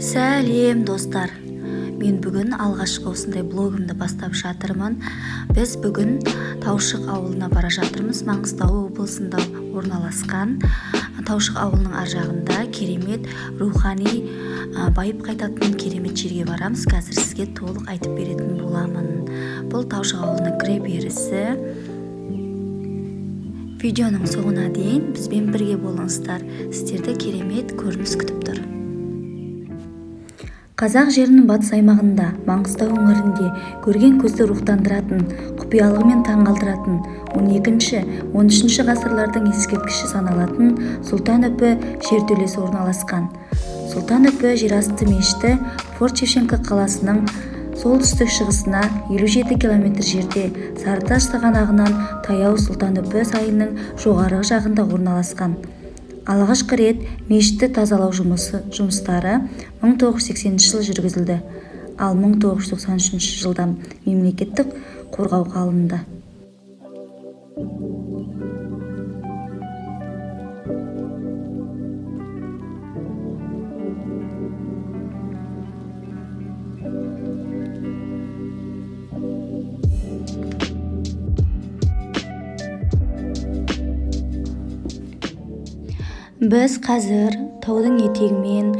Сәлем достар, мен бүгін алғашқы осындай блогымды бастап жатырмын. Біз бүгін Таушық ауылына бара жатырмыз. Маңғыстау облысында орналасқан Таушық ауылының ар жағында керемет рухани байып қайтатын керемет жерге барамыз. Қазір сізге толық айтып беретін боламын. Бұл Таушық ауылының кіре берісі. Видеоның соңына дейін бізбен бірге болыңыздар. Сіздерді керемет көрініс күтіп тұр. Қазақ жерінің батыс аймағында, Маңғыстау өңірінде көрген көзді рухтандыратын, құпиялығымен таңғалдыратын 12-13 ғасырлардың ескерткіші саналатын Сұлтан Үпі жертөлесі орналасқан. Сұлтан Үпі жерасты мешіті Форт Шевченко қаласының солтүстік шығысына 57 км жерде Сарытас сағанағынан таяу Сұлтан Үпі сайының жоғарғы жағында орналасқан. Алғашқы рет мешітті тазалау жұмыстары 1980 жыл жүргізілді, ал 1993 жылдан мемлекеттік қорғауға алынды. Біз қазір таудың етегімен,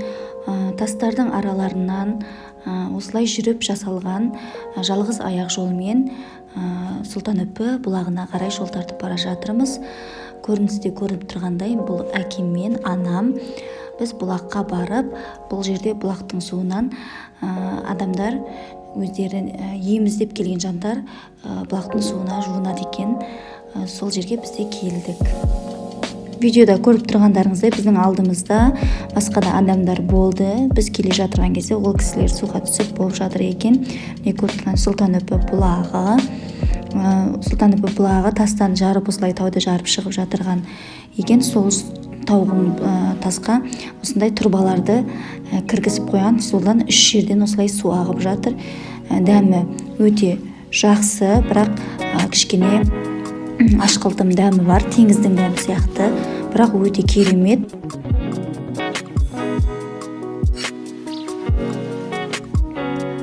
тастардың араларынан осылай жүріп жасалған жалғыз аяқ жолмен Сұлтан Үпі бұлағына қарай жол тартып бара жатырмыз. Көріністе көрініп тұрғандай, бұл әкем мен анам. Біз бұлаққа барып, бұл жерде бұлақтың суынан адамдар өздері ем іздеп келген жандар бұлақтың суына жуынады екен. Сол жерге біз де келдік. Видеода көріп тұрғандарыңыздай біздің алдымызда басқа да адамдар болды. Біз келе жатырған кезде ол кісілер суға түсіп болып жатыр екен. Міне көріп тұрған Сұлтан Үпі бұлағы. Сұлтан Үпі бұлағы тастан жарып, осылай тауды жарып шығып жатырған екен. Сол тауғын тасқа осындай тұрбаларды кіргізіп қойған. Солдан 3 жерден осылай су ағып жатыр. Дәмі өте жақсы, бірақ кішкене ашқылтым дәмі бар, теңіздің дәмі сияқты, бірақ өте керемет.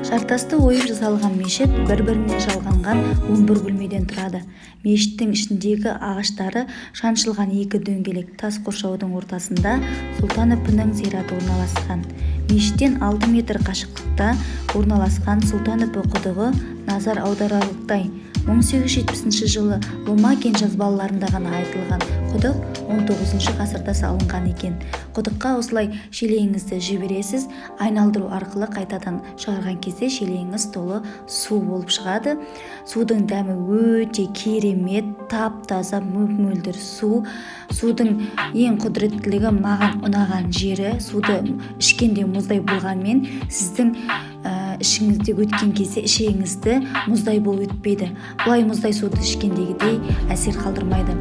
Жартасты ойып жасалған мешіт бір-біріне жалғанған 11 бөлмеден тұрады. Мешіттің ішіндегі ағаштары шаншылған 2 дөңгелек тас қоршаудың ортасында Сұлтан Үпінің зираты орналасқан. Мешіттен 6 метр қашықтықта орналасқан Сұлтан Үпі құдығы назар аударарлықтай. 1870 жылы Ломакен жазбаларында ғана айтылған құдық 19 ғасырда салынған екен. Құдыққа осылай шелегіңізді жібересіз, айналдыру арқылы қайтадан шығарған кезде шелегіңіз толы су болып шығады. Судың дәмі өте керемет, тап-таза, мөп-мөлдір су. Судың ең құдіреттілігі маған ұнаған жері, суды ішкенде мұздай болғанмен, сіздің ішіңізде өткен кезде ішегіңізді мұздай болып өтпейді. Бұлай мұздай суды ішкендегідей әсер қалдырмайды.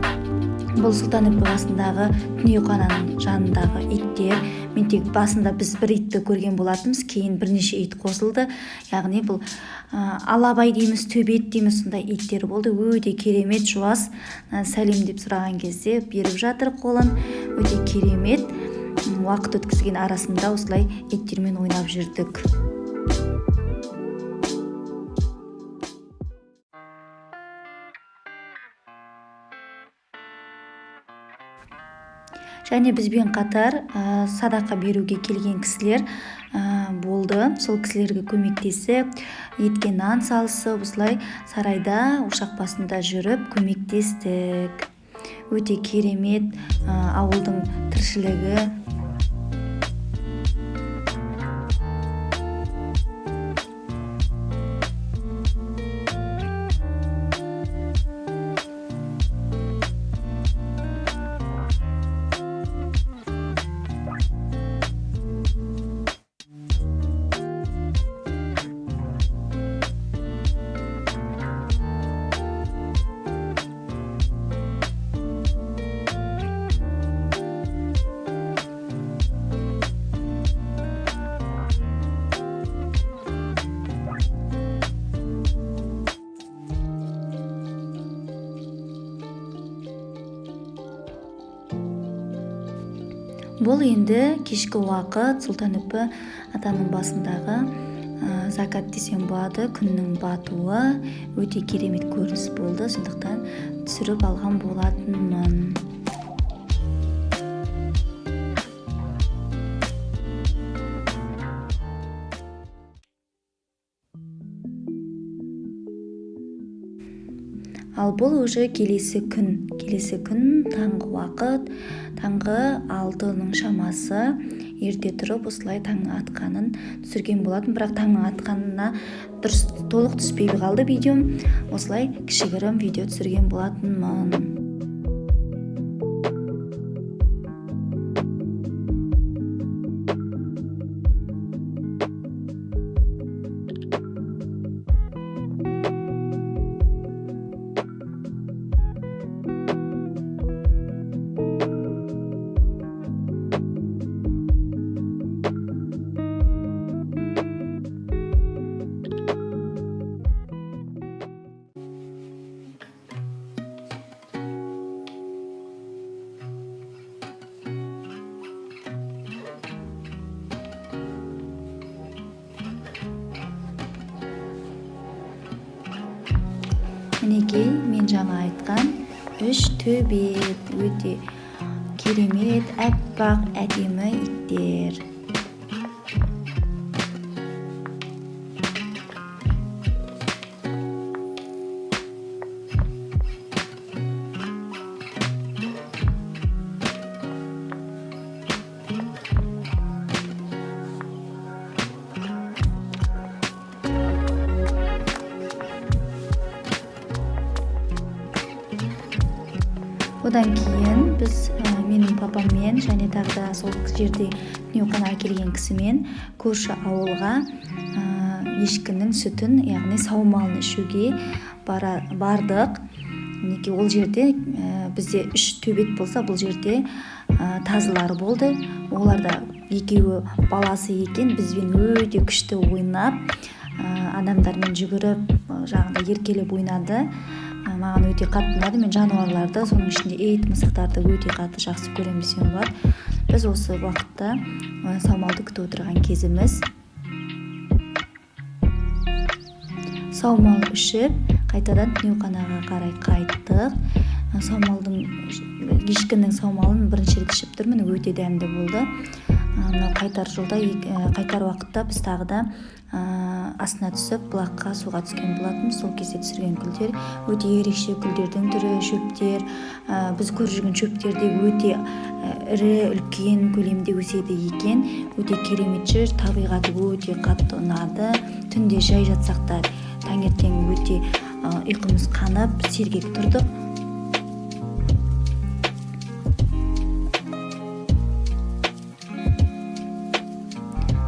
Бұл Сұлтан Үпі басындағы Түнеуқананың жанындағы иттер. Мен тек басында біз бір итті көрген болатынбыз, кейін бірнеше ит қосылды. Яғни бұл алабай дейміз, төбет дейміз, сондай иттер болды. Өте керемет, жуас. Сәлем деп сұраған кезде беріп жатыр қолын. Өте керемет. Уақыт өткізген арасында осылай иттермен ойнап жүрдік. Және бізбен қатар садақа беруге келген кісілер болды. Сол кісілерге көмектесіп, етке нан салысып, осылай сарайда ошақ басында жүріп көмектестік. Өте керемет ауылдың тіршілігі. Бұл енді кешкі уақыт Сұлтан-үпі атаның басындағы закат десем болады, күннің батуы өте керемет көрініс болды. Сондықтан түсіріп алған болатынмын. Ал бұл уже келесі күн таңғы уақыт, таңғы 6-ның шамасы. Ерте тұрып осылай таңның атқанын түсірген болатын, бірақ таңның атқанына дұрыс толық түспей қалды видеом. Осылай кішігірім видео түсірген болатынмын. Мінекей, мен жаңа айтқан 3 төбет, өте керемет, әппақ, әдемі иттер. Одан кейін біз менің папаммен және тағы да сол жерде дүниеқанаға келген кісімен көрші ауылға ешкінің сүтін, яғни саумалын ішуге бардық. Мінекей ол жерде бізде 3 төбет болса, бұл жерде тазылар болды. Оларда екеуі баласы екен, бізбен өте күшті ойнап, адамдармен жүгіріп, жағында еркелеп ойнады. Маған өте қатты ұнады. Мен жануарларды, соның ішінде ит, мысықтарды өте қатты жақсы көремін десем болады. Біз осы уақытта саумалды күтіп отырған кезіміз. Саумал ішіп, қайтадан дүниеқанаға қарай қайттық. Ешкінің саумалын бірінші рет ішіп тұрмын, өте дәмді болды. Қайтар уақытта біз тағы да астына түсіп, бұлаққа суға түскен болатын. Сол кезде түсірген гүлдер өте ерекше, гүлдердің түрі, шөптер, біз көріп жүрген шөптерде өте ірі, үлкен көлемде өседі екен. Өте керемет жер, табиғаты өте қатты ұнады. Түнде жай жатсақ та таңертең өте ұйқымыз қанып, сергек тұрдық.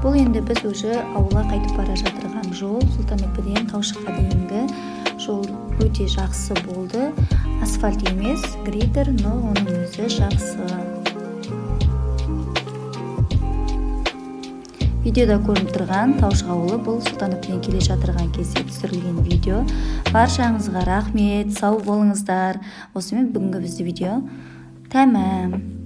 Бұл енді біз уже ауылға қайтып бара жатырған жол. Сұлтан-үпіден Таушыққа дейінгі жол өте жақсы болды. Асфальт емес, грейдер, но оның өзі жақсы. Видеода көрініп тұрған Таушық ауылы, бұл Сұлтан-үпіден келе жатырған кезде түсірілген видео. Баршаңызға рахмет, сау болыңыздар. Осымен бүгінгі бізді видео тәмам.